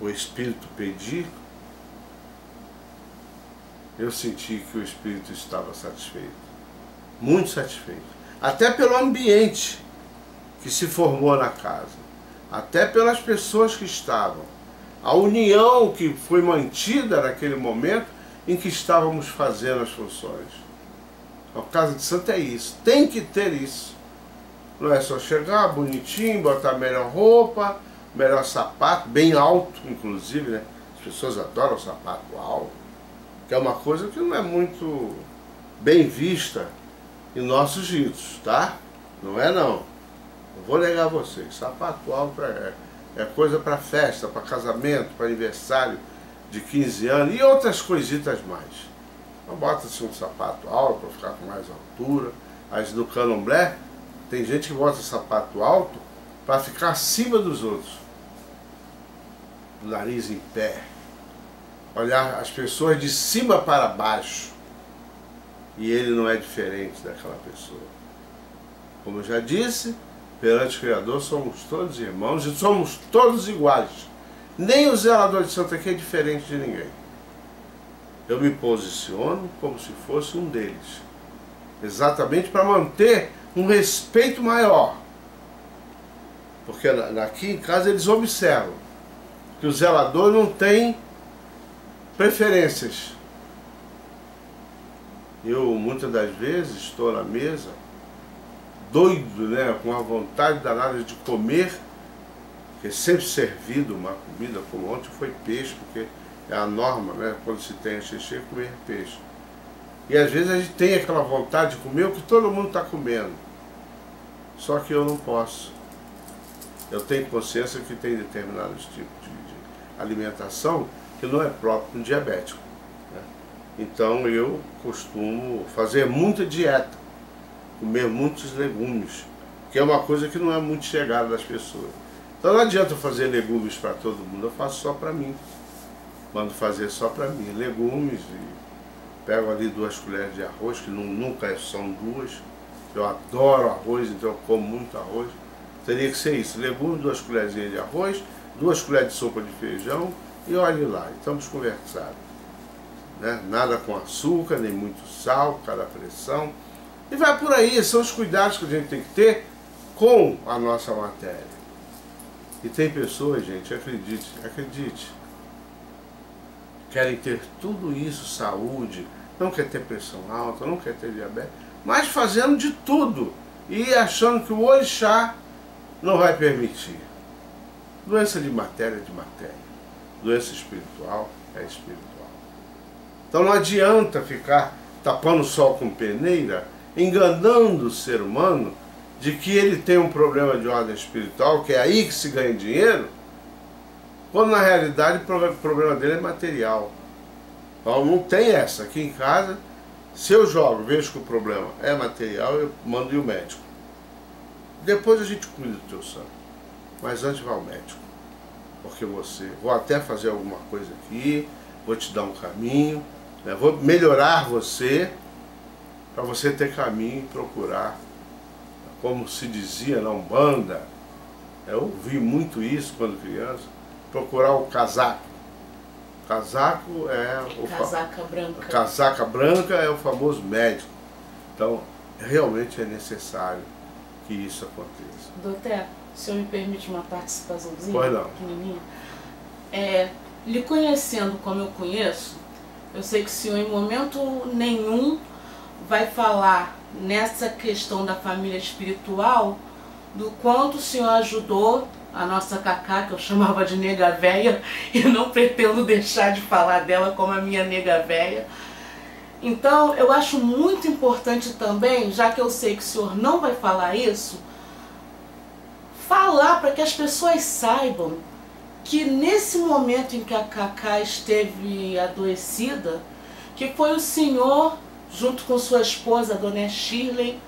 o espírito pedir, eu senti que o espírito estava satisfeito, muito satisfeito, até pelo ambiente que se formou na casa, até pelas pessoas que estavam, a união que foi mantida naquele momento em que estávamos fazendo as funções. A casa de santo é isso, tem que ter isso. Não é só chegar bonitinho, botar melhor roupa, melhor sapato, bem alto inclusive, né? As pessoas adoram sapato alto, que é uma coisa que não é muito bem vista em nossos ritos, tá? Não é não. Não vou negar a vocês, sapato alto é coisa para festa, para casamento, para aniversário de 15 anos e outras coisitas mais. Então bota-se um sapato alto para ficar com mais altura. Mas no candomblé tem gente que bota sapato alto para ficar acima dos outros. O nariz em pé. Olhar as pessoas de cima para baixo. E ele não é diferente daquela pessoa. Como eu já disse, perante o Criador somos todos irmãos e somos todos iguais. Nem o zelador de santo aqui é diferente de ninguém. Eu me posiciono como se fosse um deles. Exatamente para manter um respeito maior. Porque aqui em casa eles observam que o zelador não tem preferências. Eu muitas das vezes estou na mesa doido, né, com a vontade danada de comer, que é sempre servido uma comida, como ontem foi peixe, porque é a norma, né, quando se tem axixê, comer peixe. E às vezes a gente tem aquela vontade de comer o que todo mundo está comendo. Só que eu não posso. Eu tenho consciência que tem determinados tipos de alimentação que não é próprio para um diabético, né? Então eu costumo fazer muita dieta, comer muitos legumes, que é uma coisa que não é muito chegada das pessoas. Então não adianta eu fazer legumes para todo mundo, eu faço só para mim. Mando fazer só para mim, legumes, e pego ali 2 colheres de arroz, que nunca são 2. Eu adoro arroz, então eu como muito arroz. Teria que ser isso, legumes, 2 colherzinhas de arroz, 2 colheres de sopa de feijão e olhe lá, estamos conversados. Né? Nada com açúcar, nem muito sal, cada pressão. E vai por aí, são os cuidados que a gente tem que ter com a nossa matéria. E tem pessoas, gente, acredite, querem ter tudo isso, saúde, não quer ter pressão alta, não quer ter diabetes, mas fazendo de tudo e achando que o orixá não vai permitir. Doença de matéria é de matéria, doença espiritual é espiritual. Então não adianta ficar tapando o sol com peneira, enganando o ser humano de que ele tem um problema de ordem espiritual, que é aí que se ganha dinheiro, quando na realidade o problema dele é material. Então não tem essa. Aqui em casa, se eu jogo, vejo que o problema é material, eu mando ir ao médico. Depois a gente cuida do teu sangue. Mas antes vai ao médico. Porque vou até fazer alguma coisa aqui, vou te dar um caminho, né? Vou melhorar você, para você ter caminho e procurar, como se dizia na Umbanda, eu ouvi muito isso quando criança, procurar o casaco. Casaco é o Casaca branca. Casaca branca é o famoso médico. Então, realmente é necessário que isso aconteça. Doutor, o senhor me permite uma participaçãozinha? Pois não. Pequenininha? Lhe conhecendo como eu conheço, eu sei que o senhor em momento nenhum vai falar nessa questão da família espiritual do quanto o senhor ajudou a nossa Cacá, que eu chamava de nega véia, e não pretendo deixar de falar dela como a minha nega véia. Então, eu acho muito importante também, já que eu sei que o senhor não vai falar isso, falar para que as pessoas saibam que nesse momento em que a Cacá esteve adoecida, que foi o senhor junto com sua esposa, a dona Shirley,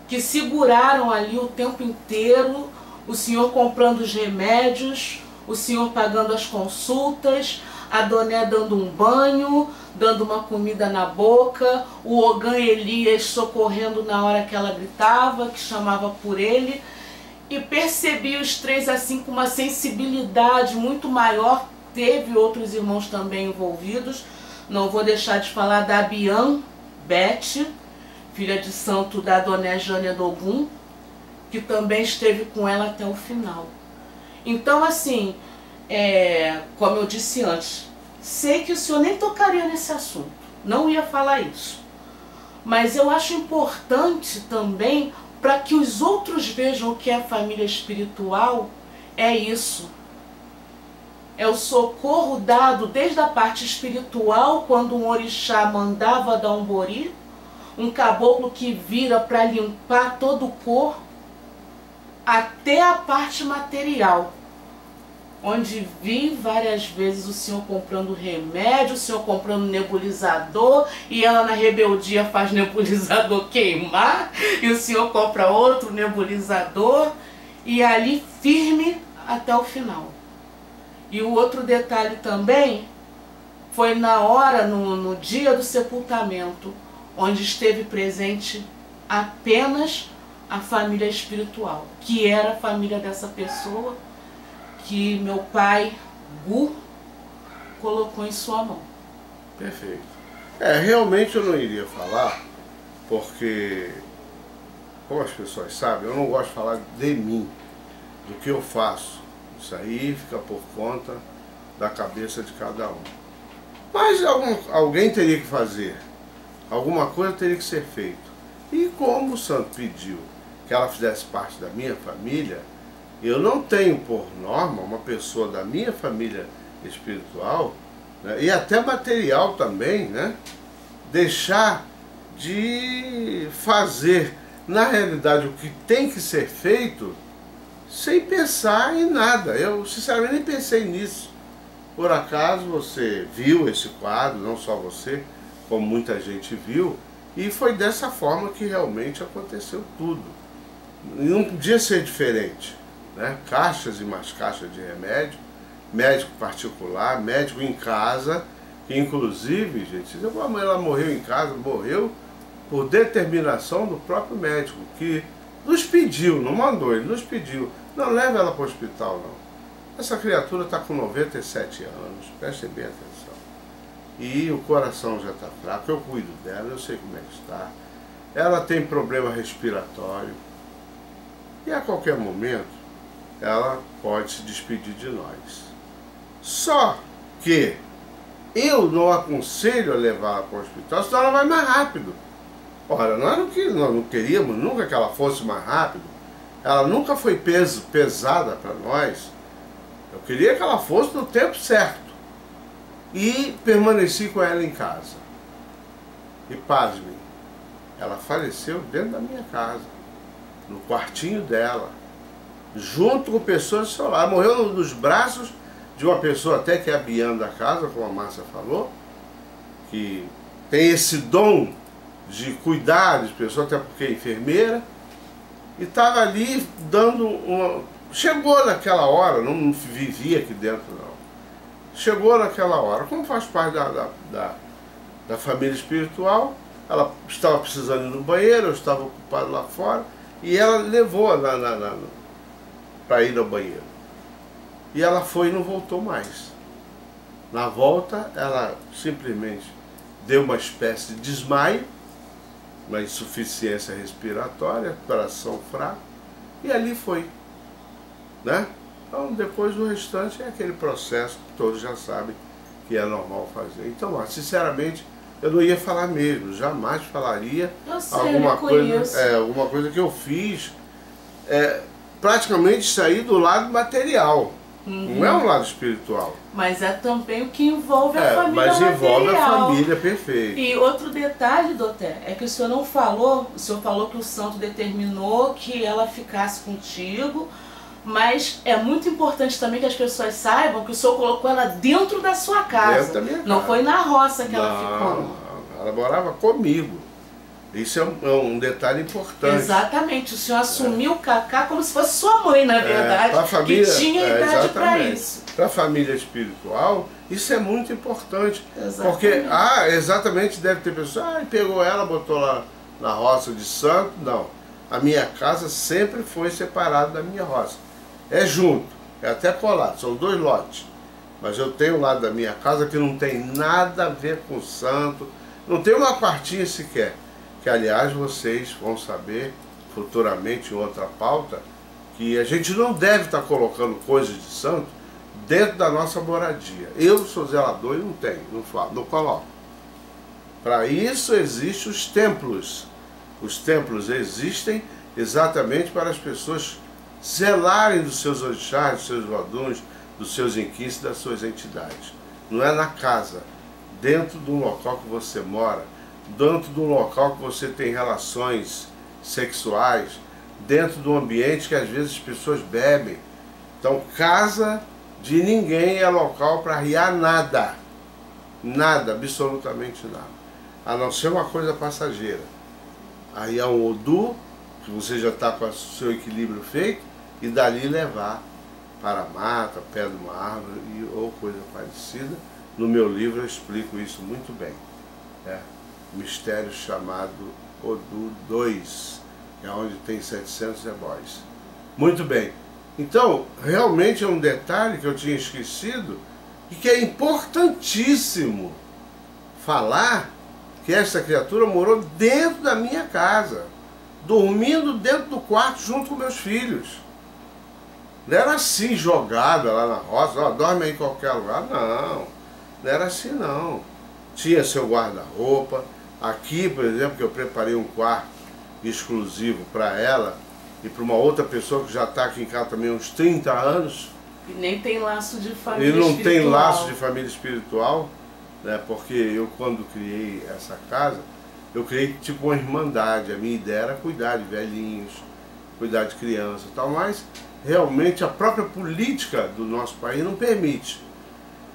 que seguraram ali o tempo inteiro, o senhor comprando os remédios, o senhor pagando as consultas, a Doné dando um banho, dando uma comida na boca, o Ogã Elias socorrendo na hora que ela gritava, que chamava por ele. E percebi os três assim com uma sensibilidade muito maior. Teve outros irmãos também envolvidos. Não vou deixar de falar da Bian Beth, filha de santo da Doné Jânia Dogum, que também esteve com ela até o final. Então, assim, como eu disse antes, sei que o senhor nem tocaria nesse assunto, não ia falar isso. Mas eu acho importante também para que os outros vejam o que é a família espiritual, é isso. É o socorro dado desde a parte espiritual, quando um orixá mandava dar um bori, um caboclo que vira para limpar todo o corpo, até a parte material, onde vi várias vezes o senhor comprando remédio, o senhor comprando nebulizador, e ela na rebeldia faz nebulizador queimar, e o senhor compra outro nebulizador, e ali firme até o final. E o outro detalhe também foi na hora, no dia do sepultamento, onde esteve presente apenas a família espiritual, que era a família dessa pessoa que meu pai, Gu, colocou em sua mão. Perfeito. Realmente eu não iria falar, porque, como as pessoas sabem, eu não gosto de falar de mim, do que eu faço. Isso aí fica por conta da cabeça de cada um. Mas alguém teria que fazer, alguma coisa teria que ser feita. E como o santo pediu que ela fizesse parte da minha família, eu não tenho por norma uma pessoa da minha família espiritual, né, e até material também, né, deixar de fazer, na realidade, o que tem que ser feito sem pensar em nada. Eu, sinceramente, nem pensei nisso. Por acaso você viu esse quadro, não só você, como muita gente viu, e foi dessa forma que realmente aconteceu tudo. Não podia ser diferente, né? Caixas e mais caixas de remédio, médico particular, médico em casa, que inclusive, gente, ela morreu em casa, morreu por determinação do próprio médico, que nos pediu, não mandou, ele nos pediu, não leve ela para o hospital não. Essa criatura está com 97 anos, prestem bem atenção. E o coração já está fraco, eu cuido dela, eu sei como é que está. Ela tem problema respiratório. E a qualquer momento, ela pode se despedir de nós. Só que eu não aconselho a levá-la para o hospital, senão ela vai mais rápido. Ora, nós não queríamos nunca que ela fosse mais rápido. Ela nunca foi pesada para nós. Eu queria que ela fosse no tempo certo. E permaneci com ela em casa. E pasmem, ela faleceu dentro da minha casa, no quartinho dela, junto com pessoas do seu lado. Ela morreu nos braços de uma pessoa até que é a Bian da casa, como a Márcia falou, que tem esse dom de cuidar das pessoas, até porque é enfermeira, e estava ali dando uma... Chegou naquela hora, não vivia aqui dentro não, chegou naquela hora, como faz parte da família espiritual, ela estava precisando ir no banheiro, eu estava ocupado lá fora, e ela levou para ir ao banheiro. E ela foi e não voltou mais. Na volta, ela simplesmente deu uma espécie de desmaio, uma insuficiência respiratória, coração fraco, e ali foi, né? Então, depois o restante é aquele processo que todos já sabem que é normal fazer. Então, sinceramente, eu não ia falar mesmo, jamais falaria alguma coisa que eu fiz, praticamente sair do lado material. Não é um lado espiritual. Mas é também o que envolve a família mas envolve material. a família, perfeito. E outro detalhe, doutor, é que o senhor não falou, o senhor falou que o santo determinou que ela ficasse contigo, mas é muito importante também que as pessoas saibam que o senhor colocou ela dentro da sua casa. Dentro da minha casa. Não foi na roça que ela ficou. Não, ela morava comigo. Isso é um detalhe importante. Exatamente, o senhor assumiu o Cacá como se fosse sua mãe, na verdade, família, que tinha idade para isso. Para a família espiritual, isso é muito importante. Exatamente. Porque, exatamente, deve ter pessoas, pegou ela, botou lá na roça de santo. Não, a minha casa sempre foi separada da minha roça. É junto, é até colado, são 2 lotes. Mas eu tenho um lado da minha casa que não tem nada a ver com o santo, não tem uma quartinha sequer. Que, aliás, vocês vão saber futuramente em outra pauta, que a gente não deve estar colocando coisas de santo dentro da nossa moradia. Eu sou zelador e não tenho, não coloco. Para isso existem os templos. Os templos existem exatamente para as pessoas zelarem dos seus orixás, dos seus voduns, dos seus inquins, das suas entidades. Não é na casa, dentro do local que você mora, dentro do local que você tem relações sexuais, dentro do ambiente que às vezes as pessoas bebem. Então, casa de ninguém é local para arriar nada. Nada, absolutamente nada. A não ser uma coisa passageira. Aí é um Odu, que você já está com o seu equilíbrio feito, e dali levar para a mata, pé de uma árvore ou coisa parecida. No meu livro eu explico isso muito bem. Mistério chamado Odu 2, é onde tem 700 ebóis. Muito bem. Então, realmente é um detalhe que eu tinha esquecido e que é importantíssimo falar, que essa criatura morou dentro da minha casa, dormindo dentro do quarto junto com meus filhos. Não era assim jogada lá na roça, dorme aí em qualquer lugar. Não era assim não. Tinha seu guarda-roupa. Aqui, por exemplo, que eu preparei um quarto exclusivo para ela e para uma outra pessoa que já está aqui em casa também há uns 30 anos. E nem tem laço de família espiritual. E não tem laço de família espiritual, né? Porque eu, quando criei essa casa, eu criei tipo uma irmandade. A minha ideia era cuidar de velhinhos, cuidar de crianças e tal, mas realmente a própria política do nosso país não permite.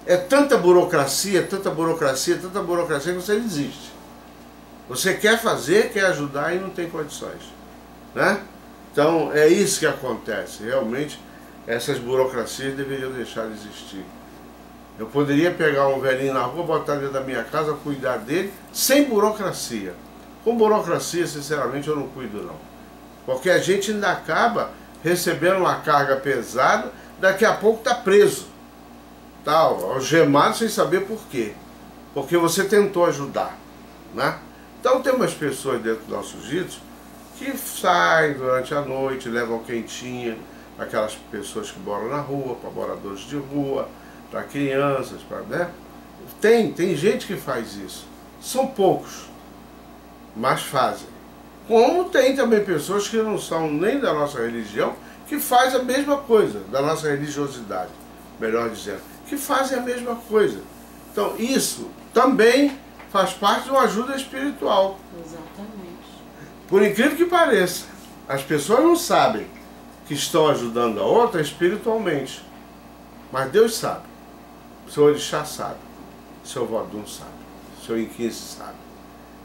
É tanta burocracia, tanta burocracia, tanta burocracia que você desiste. Você quer fazer, quer ajudar e não tem condições, né? Então é isso que acontece. Realmente essas burocracias deveriam deixar de existir. Eu poderia pegar um velhinho na rua, botar dentro da minha casa, cuidar dele, sem burocracia. Com burocracia, sinceramente, eu não cuido não. Porque a gente ainda acaba recebendo uma carga pesada, daqui a pouco está preso. Está algemado sem saber por quê. Porque você tentou ajudar, né? Então tem umas pessoas dentro do nosso jiu-jitsu que saem durante a noite, levam quentinha, aquelas pessoas que moram na rua, para moradores de rua, para crianças, né? Tem gente que faz isso. São poucos, mas fazem. Como tem também pessoas que não são nem da nossa religião, que fazem a mesma coisa, da nossa religiosidade, melhor dizendo, que fazem a mesma coisa. Então isso também faz parte de uma ajuda espiritual. Exatamente. Por incrível que pareça, as pessoas não sabem que estão ajudando a outra espiritualmente. Mas Deus sabe. Seu orixá sabe. Seu vodum sabe. Seu inquise sabe.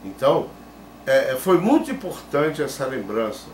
Então, foi muito importante essa lembrança.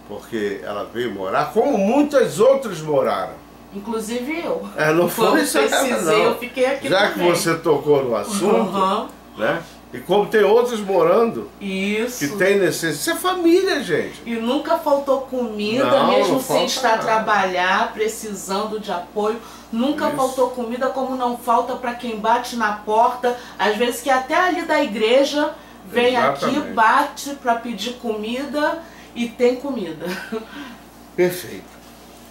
Porque ela veio morar, como muitas outras moraram. Inclusive eu. Não foi isso, precisei, eu fiquei aqui já também. Que você tocou no assunto, né? E como tem outros morando, isso, que tem necessidade. Isso é família, gente. E nunca faltou comida, não, mesmo não sem estar a nada. trabalhar, precisando de apoio. Nunca Isso. faltou comida, como não falta para quem bate na porta. Às vezes que até ali da igreja vem Exatamente. aqui, bate para pedir comida e tem comida. Perfeito.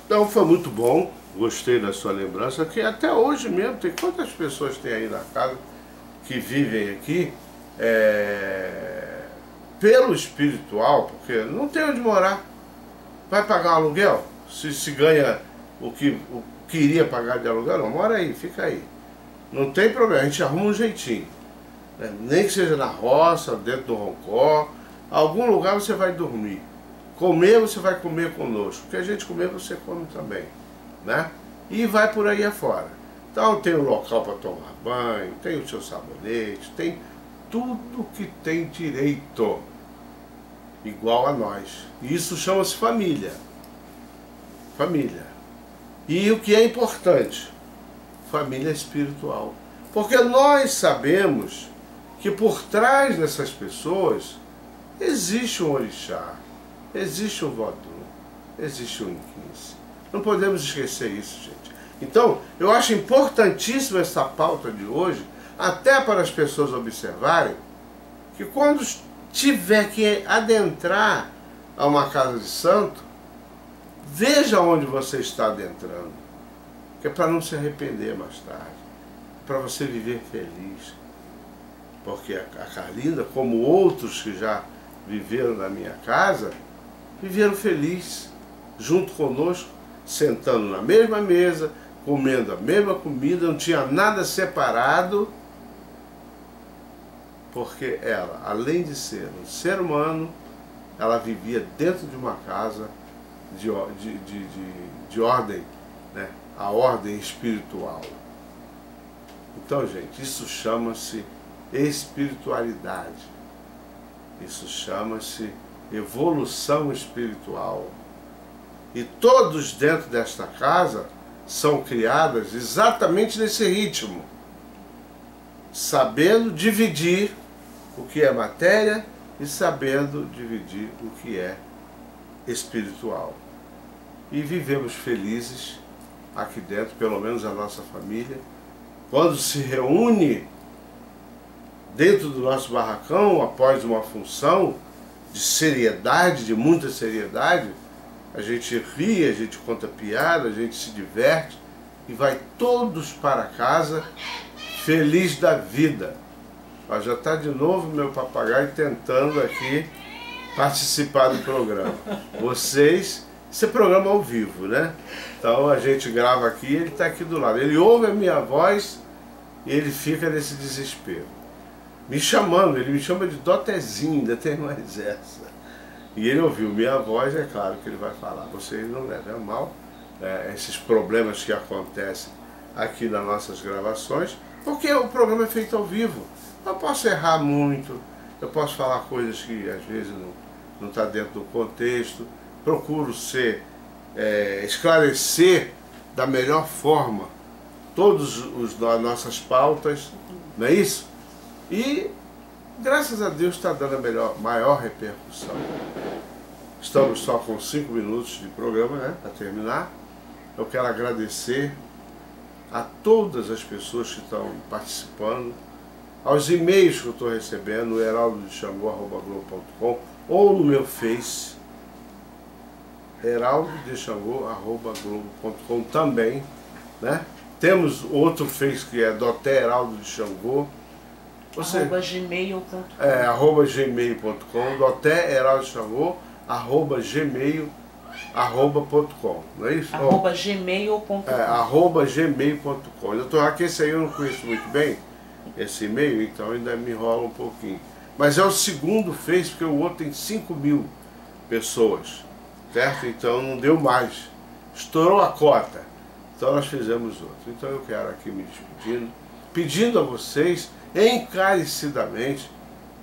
Então foi muito bom, gostei da sua lembrança, que até hoje mesmo, tem quantas pessoas tem aí na casa que vivem aqui pelo espiritual, porque não tem onde morar. Vai pagar um aluguel? Se ganha o que iria pagar de aluguel, não, mora aí, fica aí. Não tem problema, a gente arruma um jeitinho. Né? Nem que seja na roça, dentro do roncó, algum lugar você vai dormir. Comer, você vai comer conosco. O que a gente comer, você come também, né? E vai por aí afora. Então tem um local para tomar banho, tem o seu sabonete, tem tudo que tem direito, igual a nós. E isso chama-se família. Família. E o que é importante? Família espiritual. Porque nós sabemos que por trás dessas pessoas existe um orixá, existe um vodú, existe um inquince. Não podemos esquecer isso, gente. Então, eu acho importantíssima essa pauta de hoje, até para as pessoas observarem que quando tiver que adentrar a uma casa de santo, veja onde você está adentrando, que é para não se arrepender mais tarde, para você viver feliz. Porque a Carlinda, como outros que já viveram na minha casa, viveram felizes, junto conosco, sentando na mesma mesa, comendo a mesma comida, não tinha nada separado, porque ela, além de ser um ser humano, ela vivia dentro de uma casa de ordem, né? A ordem espiritual. Então, gente, isso chama-se espiritualidade. Isso chama-se evolução espiritual. E todos dentro desta casa são criados exatamente nesse ritmo, sabendo dividir o que é matéria e sabendo dividir o que é espiritual. E vivemos felizes aqui dentro, pelo menos a nossa família, quando se reúne dentro do nosso barracão, após uma função de seriedade, de muita seriedade, a gente ri, a gente conta piada, a gente se diverte e vai todos para casa feliz da vida. Ó, já está de novo meu papagaio tentando aqui participar do programa. Vocês, esse é programa ao vivo, né? Então a gente grava aqui e ele está aqui do lado. Ele ouve a minha voz e ele fica nesse desespero. Me chamando, ele me chama de Dotezinho, ainda tem mais essa. E ele ouviu minha voz, é claro que ele vai falar. Vocês não levem a mal esses problemas que acontecem aqui nas nossas gravações, porque o programa é feito ao vivo. Eu posso errar muito, eu posso falar coisas que às vezes não está dentro do contexto. Procuro esclarecer da melhor forma todas as nossas pautas, não é isso? E graças a Deus está dando a maior repercussão. Estamos só com 5 minutos de programa, né, para terminar. Eu quero agradecer a todas as pessoas que estão participando, aos e-mails que eu estou recebendo, heraldodexangô@globo.com, ou no meu Face, heraldodexangô@globo.com também, né? Temos outro Face que é Doté Heraldo de Xangô. @gmail.com. @gmail.com, Doté Heraldo de Xangô, @gmail.com, não é isso? @gmail.com. @gmail.com. Eu tô aqui, esse aí eu não conheço muito bem, esse e-mail, então ainda me enrola um pouquinho. Mas é o segundo Face, porque o outro tem 5.000 pessoas, certo? Então não deu mais, estourou a cota, então nós fizemos outro. Então eu quero aqui me despedindo, pedindo a vocês encarecidamente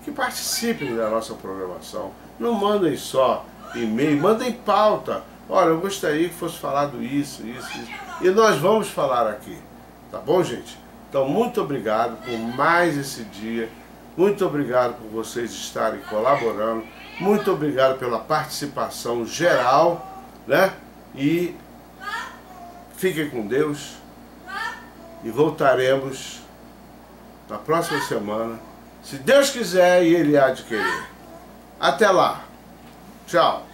que participem da nossa programação. Não mandem só e-mail, mandem pauta. Olha, eu gostaria que fosse falado isso. E nós vamos falar aqui. Tá bom, gente? Então, muito obrigado por mais esse dia. Muito obrigado por vocês estarem colaborando. Muito obrigado pela participação geral, né? E fiquem com Deus. E voltaremos na próxima semana, se Deus quiser e Ele há de querer. Até lá. Tchau.